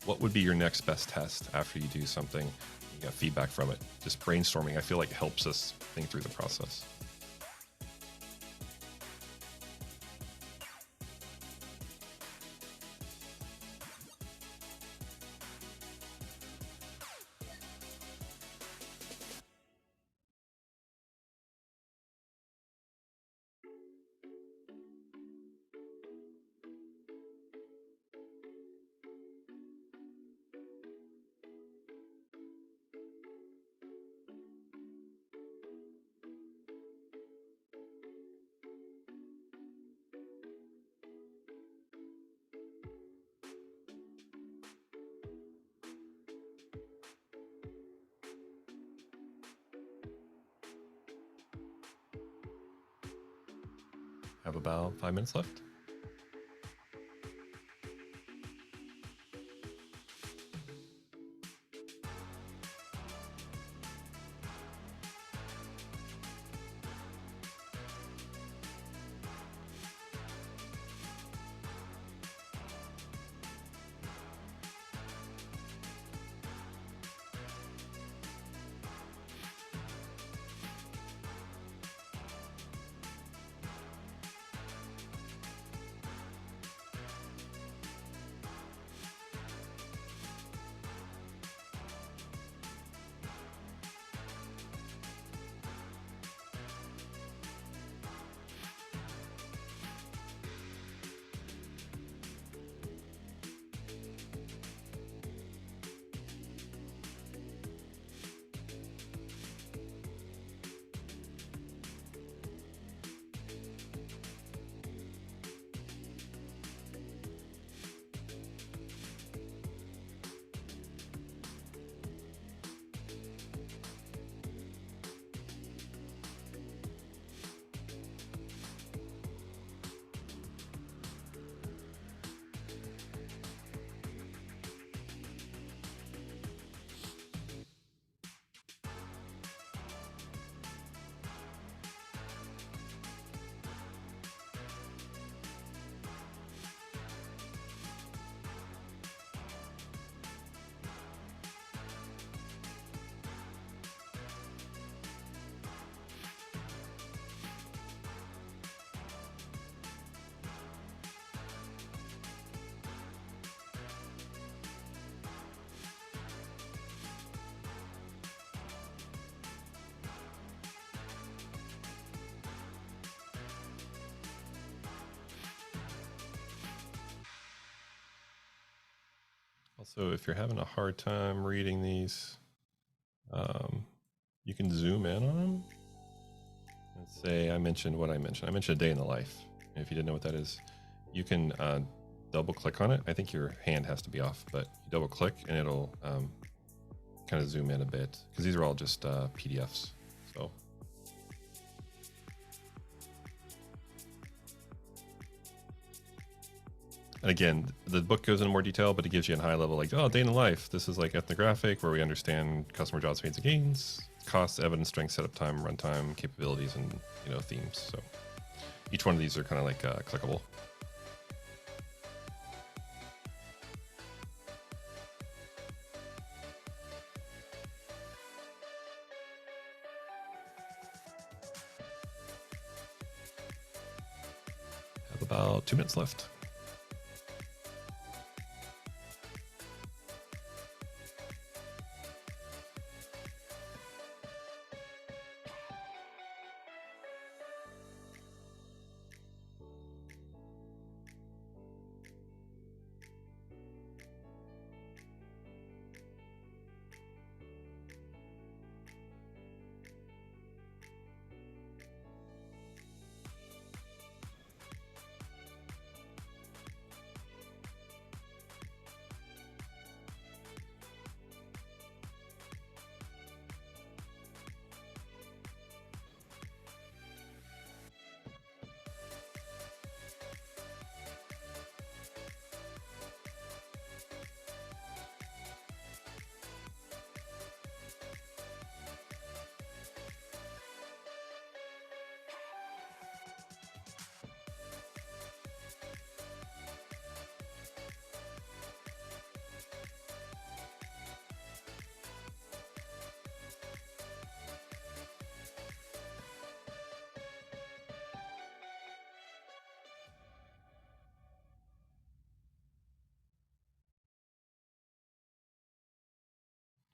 what would be your next best test after you do something? You got feedback from it. Just brainstorming, I feel like helps us think through the process. Have about 5 minutes left. Also, if you're having a hard time reading these, you can zoom in on them and say, I mentioned what I mentioned. I mentioned a day in the life. And if you didn't know what that is, you can double click on it. I think your hand has to be off, but you double click and it'll kind of zoom in a bit because these are all just PDFs. So. And again, the book goes into more detail, but it gives you a high level, like, oh, day in the life. This is like ethnographic, where we understand customer job speeds and gains, costs, evidence, strength, setup time, runtime, capabilities, and themes. So each one of these are kind of like clickable. Have about 2 minutes left.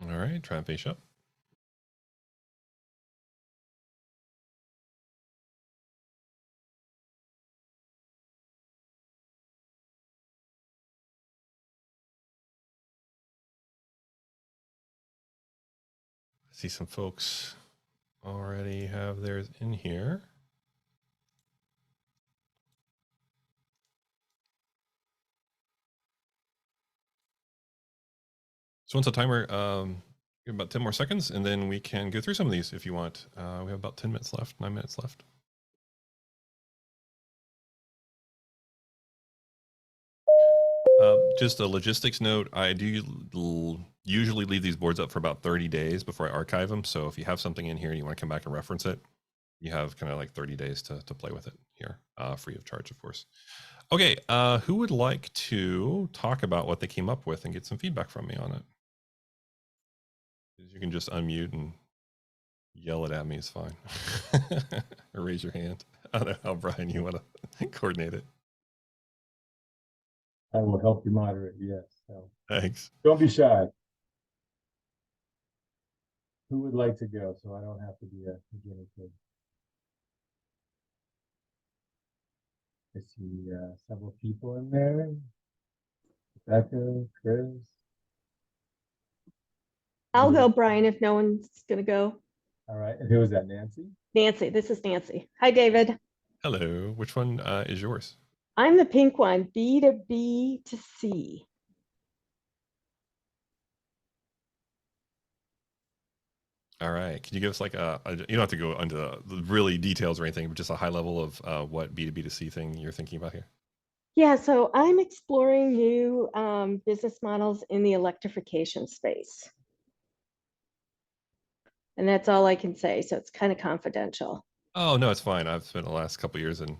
All right, try and face up. I see some folks already have theirs in here. So once the timer, give about 10 more seconds, and then we can go through some of these if you want. We have about 10 minutes left, 9 minutes left. Just a logistics note, I do usually leave these boards up for about 30 days before I archive them. So if you have something in here and you want to come back and reference it, you have kind of like 30 days to play with it here, free of charge, of course. Okay, who would like to talk about what they came up with and get some feedback from me on it? You can just unmute and yell it at me, it's fine. Or raise your hand. I don't know how, Brian, you want to coordinate it. I will help you moderate, yes. So Thanks. don't be shy. Who would like to go so I don't have to be a guinea pig? I see several people in there. Rebecca, Chris. I'll go, Brian, if no one's going to go. All right. And who is that, Nancy? Nancy, this is Nancy. Hi, David. Hello. Which one is yours? I'm the pink one, B to B to C. All right. Can you give us like you don't have to go into the really details or anything, but just a high level of what B2B2C thing you're thinking about here? Yeah, so I'm exploring new business models in the electrification space. And that's all I can say. So it's kind of confidential. Oh, no, it's fine. I've spent the last couple of years in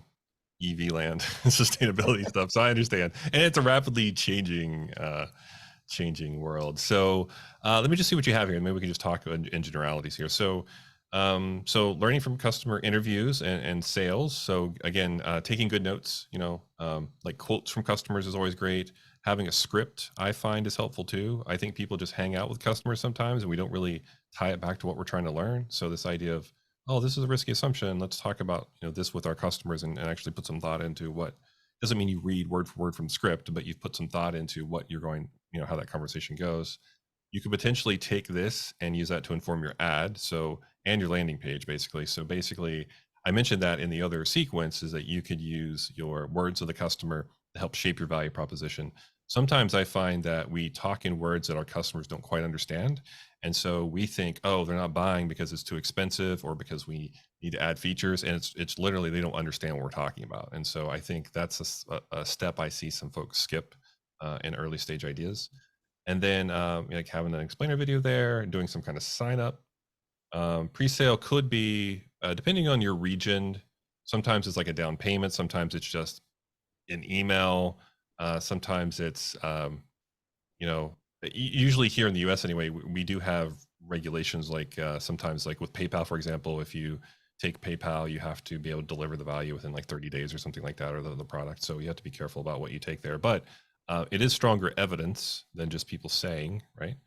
EV land and sustainability stuff, so I understand. And it's a rapidly changing world. So let me just see what you have here, and maybe we can just talk in generalities here. So so learning from customer interviews and sales. So again, taking good notes, like quotes from customers is always great. Having a script, I find, is helpful too. I think people just hang out with customers sometimes and we don't really tie it back to what we're trying to learn. So this idea of, oh, this is a risky assumption, let's talk about this with our customers and actually put some thought into what, doesn't mean you read word for word from the script, but you've put some thought into what you're going, how that conversation goes. You could potentially take this and use that to inform your ad. So, and your landing page, basically. So basically, I mentioned that in the other sequence is that you could use your words of the customer to help shape your value proposition. Sometimes I find that we talk in words that our customers don't quite understand. And so we think, oh, they're not buying because it's too expensive or because we need to add features. And it's literally, they don't understand what we're talking about. And so I think that's a step I see some folks skip in early stage ideas. And then like having an explainer video there, doing some kind of sign up. Pre-sale could be, depending on your region, sometimes it's like a down payment, sometimes it's just an email, sometimes it's, usually here in the US anyway, we do have regulations like sometimes like with PayPal, for example, if you take PayPal, you have to be able to deliver the value within like 30 days or something like that, or the product. So you have to be careful about what you take there. But it is stronger evidence than just people saying, right?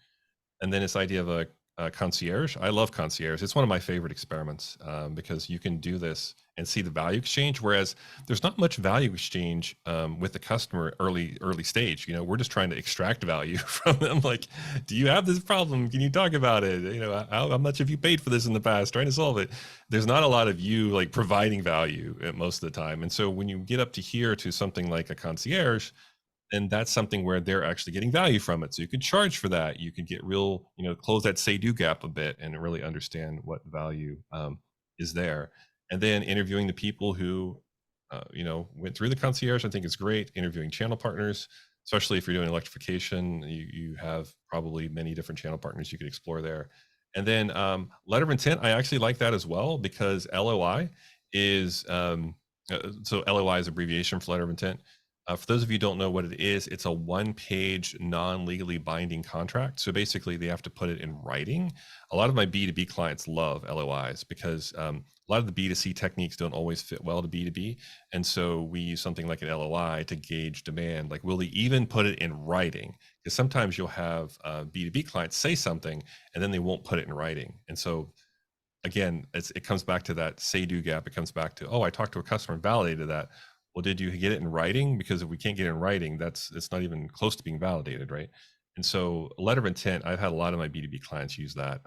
And then this idea of a concierge. I love concierge. It's one of my favorite experiments because you can do this and see the value exchange. Whereas there's not much value exchange with the customer early stage. We're just trying to extract value from them. Like, do you have this problem? Can you talk about it? How much have you paid for this in the past? Trying to solve it. There's not a lot of you like providing value at most of the time. And so when you get up to here to something like a concierge, and that's something where they're actually getting value from it. So you could charge for that. You could get real, close that say-do gap a bit and really understand what value is there. And then interviewing the people who, went through the concierge, I think is great. Interviewing channel partners, especially if you're doing electrification, you have probably many different channel partners you could explore there. And then letter of intent, I actually like that as well because LOI is, so LOI is abbreviation for letter of intent. For those of you who don't know what it is, it's a one-page non-legally binding contract. So basically, they have to put it in writing. A lot of my B2B clients love LOIs because a lot of the B2C techniques don't always fit well to B2B. And so we use something like an LOI to gauge demand. Like, will they even put it in writing? Because sometimes you'll have B2B clients say something and then they won't put it in writing. And so again, it comes back to that say-do gap. It comes back to, oh, I talked to a customer and validated that. Well, did you get it in writing? Because if we can't get it in writing, it's not even close to being validated, right? And so a letter of intent, I've had a lot of my B2B clients use that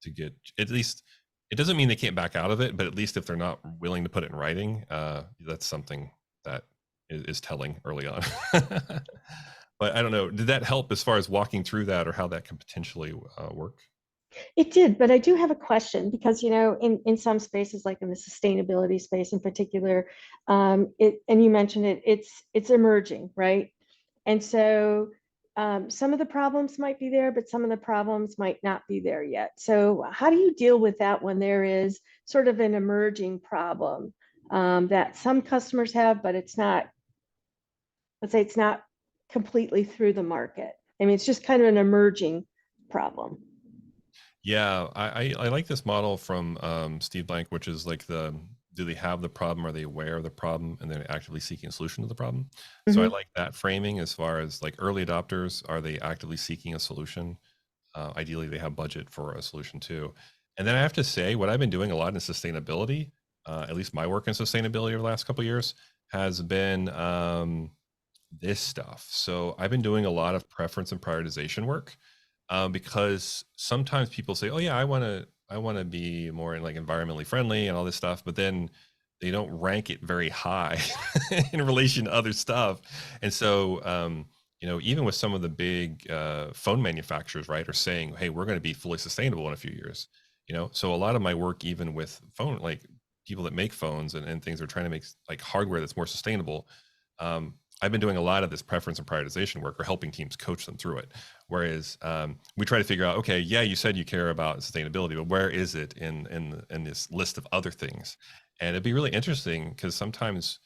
to get, at least, it doesn't mean they can't back out of it, but at least if they're not willing to put it in writing, that's something that is telling early on. But I don't know, did that help as far as walking through that or how that can potentially work? It did, but I do have a question because, in some spaces, like in the sustainability space in particular, and you mentioned it, it's emerging, right? And so some of the problems might be there, but some of the problems might not be there yet. So how do you deal with that when there is sort of an emerging problem that some customers have, but it's not, let's say it's not completely through the market? I mean, it's just kind of an emerging problem. Yeah, I like this model from Steve Blank, which is like do they have the problem? Are they aware of the problem? And they're actively seeking a solution to the problem. So I like that framing as far as like early adopters, are they actively seeking a solution? Ideally, they have budget for a solution too. And then I have to say, what I've been doing a lot in sustainability, at least my work in sustainability over the last couple of years, has been this stuff. So I've been doing a lot of preference and prioritization work because sometimes people say, "Oh yeah, I want to be more like environmentally friendly and all this stuff," but then they don't rank it very high in relation to other stuff. And so, even with some of the big phone manufacturers, right, are saying, "Hey, we're going to be fully sustainable in a few years." So a lot of my work, even with phone, like people that make phones and things, are trying to make like hardware that's more sustainable. I've been doing a lot of this preference and prioritization work or helping teams coach them through it. Whereas we try to figure out, okay, yeah, you said you care about sustainability, but where is it in this list of other things? And it'd be really interesting because sometimes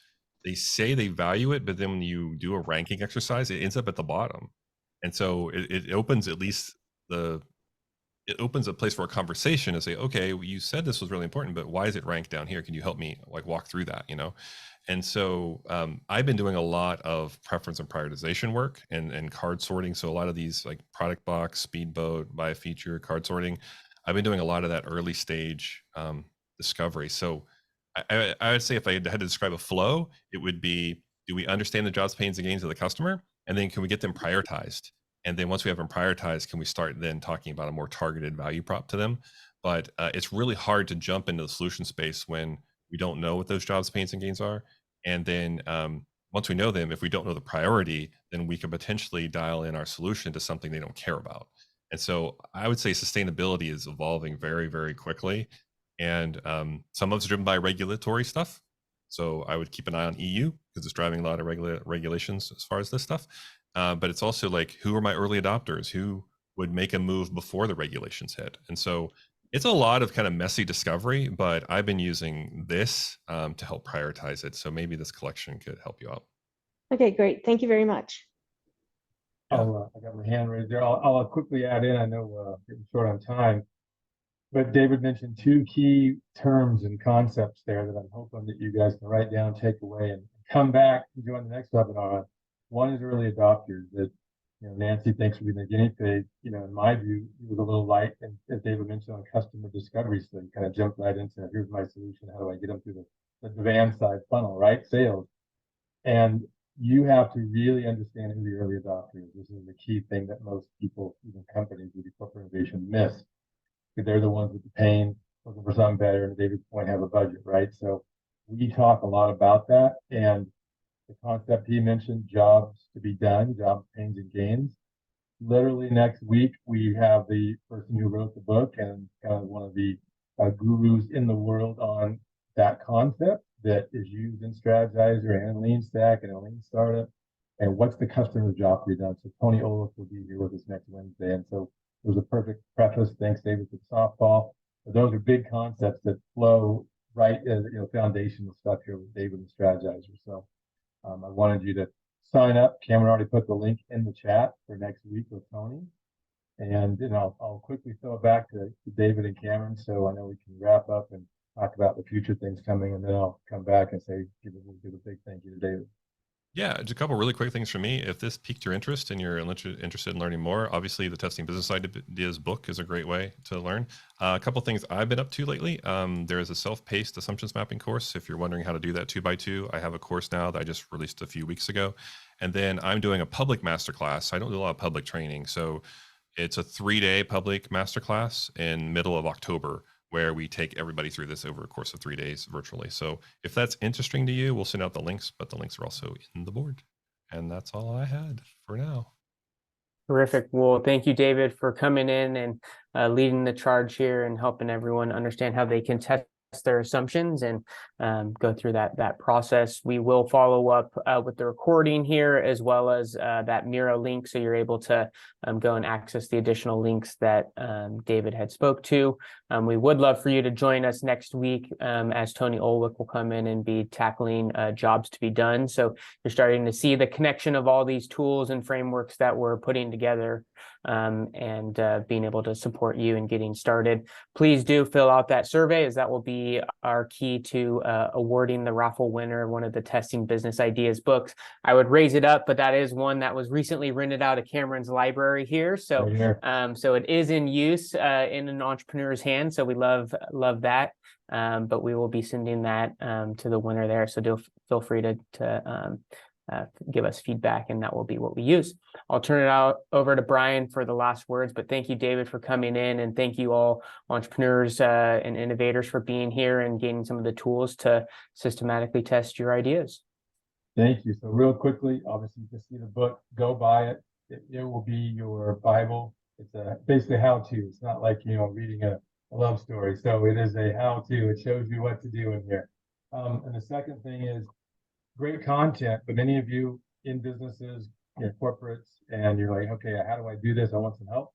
they say they value it, but then when you do a ranking exercise, it ends up at the bottom. And so it opens at least it opens a place for a conversation to say, okay, well, you said this was really important, but why is it ranked down here? Can you help me like walk through that, And so I've been doing a lot of preference and prioritization work and card sorting. So a lot of these like product box, speedboat, by feature, card sorting, I've been doing a lot of that early stage discovery. So I would say if I had to describe a flow, it would be, do we understand the jobs, pains, and gains of the customer? And then can we get them prioritized? And then once we have them prioritized, can we start then talking about a more targeted value prop to them? But it's really hard to jump into the solution space when we don't know what those jobs, pains, and gains are. And then once we know them, if we don't know the priority, then we could potentially dial in our solution to something they don't care about. And so I would say sustainability is evolving very, very quickly. And some of it's driven by regulatory stuff. So I would keep an eye on EU because it's driving a lot of regulations as far as this stuff. But it's also like, who are my early adopters? Who would make a move before the regulations hit? And so it's a lot of kind of messy discovery, but I've been using this to help prioritize it. So maybe this collection could help you out. Okay, great. Thank you very much. Yeah. I got my hand raised there. I'll quickly add in. I know getting short on time, but David mentioned two key terms and concepts there that I'm hoping that you guys can write down, take away, and come back and join the next webinar. One is early adopters. That Nancy thinks we're the guinea pig. In my view, it was a little light, and as David mentioned on customer discovery, so you kind of jumped right into, here's my solution. How do I get them through the demand side funnel, right? Sales. And you have to really understand who the early adopter is. This is the key thing that most people, even companies with the corporate innovation, miss. Because they're the ones with the pain, looking for something better, and David's point, have a budget, right? So we talk a lot about that. And the concept he mentioned, jobs to be done, jobs, pains, and gains. Literally next week, we have the person who wrote the book and kind of one of the gurus in the world on that concept that is used in Strategyzer and Lean Stack and a Lean Startup. And what's the customer's job to be done? So Tony Olaf will be here with us next Wednesday. And so it was a perfect preface. Thanks, David, for the softball. But those are big concepts that flow right as foundational stuff here with David and Strategyzer. So I wanted you to sign up. Cameron already put the link in the chat for next week with Tony. And then I'll quickly throw it back to David and Cameron, so I know we can wrap up and talk about the future things coming, and then I'll come back and say, give a big thank you to David. Yeah, just a couple really quick things for me. If this piqued your interest and you're interested in learning more, obviously the Testing Business Ideas book is a great way to learn. A couple things I've been up to lately. There is a self-paced assumptions mapping course. If you're wondering how to do that 2x2, I have a course now that I just released a few weeks ago. And then I'm doing a public masterclass. I don't do a lot of public training. So it's a 3-day public masterclass in middle of October, where we take everybody through this over a course of 3 days virtually. So if that's interesting to you, we'll send out the links, but the links are also in the board. And that's all I had for now. Terrific. Well, thank you, David, for coming in and leading the charge here and helping everyone understand how they can test their assumptions and go through that process. We will follow up with the recording here, as well as that Miro link, so you're able to go and access the additional links that David had spoke to. We would love for you to join us next week, as Tony Olwick will come in and be tackling jobs to be done. So you're starting to see the connection of all these tools and frameworks that we're putting together, and being able to support you in getting started. Please do fill out that survey, as that will be our key to awarding the raffle winner one of the Testing Business Ideas books. I would raise it up, but that is one that was recently rented out of Cameron's library here. So, Right here. so it is in use in an entrepreneur's hand. So we love that. But we will be sending that to the winner there. So feel free to give us feedback, and that will be what we use. I'll turn it over to Brian for the last words, but thank you, David, for coming in, and thank you all entrepreneurs and innovators for being here and gaining some of the tools to systematically test your ideas. Thank you. So real quickly, obviously you can see the book, go buy it. It will be your Bible. It's basically how-to. It's not like, reading a love story. So it is a how-to. It shows you what to do in here. And the second thing is, great content, but any of you in businesses, corporates, and you're like, okay, how do I do this? I want some help.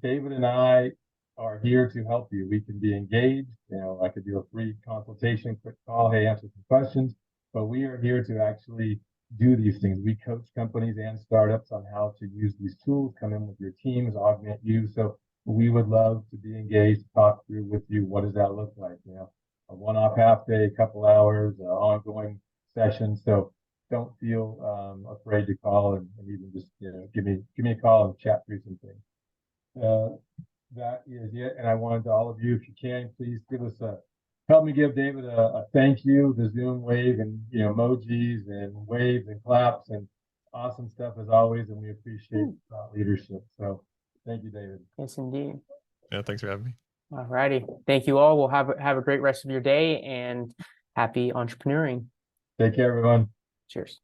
David and I are here to help you. We can be engaged. I could do a free consultation, quick call, hey, answer some questions, but we are here to actually do these things. We coach companies and startups on how to use these tools, come in with your teams, augment you. So we would love to be engaged, talk through with you. What does that look like? A one-off half day, a couple hours, ongoing session. So don't feel afraid to call and even just give me a call and chat through some things. That is it. And I wanted to all of you, if you can, please help me give David a thank you. The Zoom wave and emojis and waves and claps and awesome stuff as always. And we appreciate leadership. So thank you, David. Yes, indeed. Yeah, thanks for having me. All righty. Thank you all. We'll have a great rest of your day, and happy entrepreneuring. Take care, everyone. Cheers.